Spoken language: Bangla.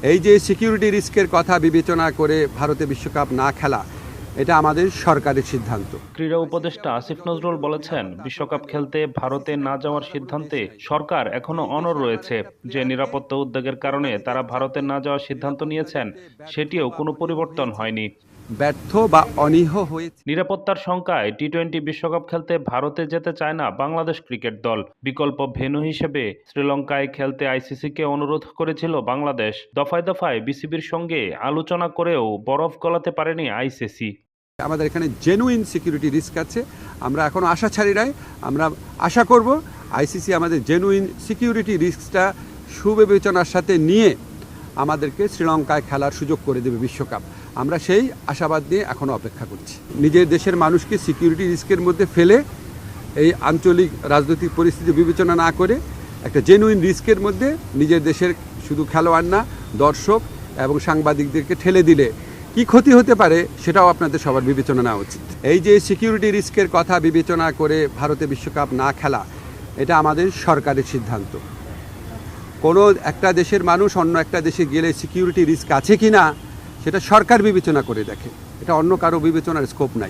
এই যে সিকিউরিটি রিস্কের কথা বিবেচনা করে ভারতে বিশ্বকাপ না খেলা, এটা আমাদের সরকারের সিদ্ধান্ত। ক্রীড়া উপদেষ্টা আসিফ নজরুল বলেছেন, বিশ্বকাপ খেলতে ভারতে না যাওয়ার সিদ্ধান্তে সরকার এখনো অনড় রয়েছে। যে নিরাপত্তা উদ্বেগের কারণে তারা ভারতে না যাওয়ার সিদ্ধান্ত নিয়েছেন, সেটিও কোনো পরিবর্তন হয়নি। ব্যর্থ বা অনীহ হয়েছে। নিরাপত্তার শঙ্কায় টি-20 বিশ্বকাপ খেলতে ভারতে যেতে চায় না বাংলাদেশ ক্রিকেট দল। বিকল্প ভেন্যু হিসেবে শ্রীলঙ্কায় খেলতে আইসিসিকে অনুরোধ করেছিল বাংলাদেশ। দফায় দফায় বিসিবির সঙ্গে আলোচনা করেও বরফ গলাতে পারেনি আইসিসি। আমাদের এখানে জেনুইন সিকিউরিটি রিস্ক আছে। আমরা এখন আশা ছাড়ি নাই। আমরা আশা করব আইসিসি আমাদের জেনুইন সিকিউরিটি রিস্কটা সুবিবেচনার সাথে নিয়ে আমাদেরকে শ্রীলঙ্কায় খেলার সুযোগ করে দেবে বিশ্বকাপ। আমরা সেই আশাবাদ নিয়ে এখনও অপেক্ষা করছি। নিজের দেশের মানুষকে সিকিউরিটি রিস্কের মধ্যে ফেলে এই আঞ্চলিক রাজনৈতিক পরিস্থিতি বিবেচনা না করে একটা জেনুইন রিস্কের মধ্যে নিজের দেশের শুধু খেলোয়াড় না, দর্শক এবং সাংবাদিকদেরকে ঠেলে দিলে কি ক্ষতি হতে পারে সেটাও আপনাদের সবার বিবেচনা নেওয়া উচিত। এই যে সিকিউরিটি রিস্কের কথা বিবেচনা করে ভারতে বিশ্বকাপ না খেলা, এটা আমাদের সরকারের সিদ্ধান্ত। কোনো একটা দেশের মানুষ অন্য একটা দেশে গেলে সিকিউরিটি রিস্ক আছে কি না সেটা সরকার বিবেচনা করে দেখে। এটা অন্য কারো বিবেচনার স্কোপ নাই।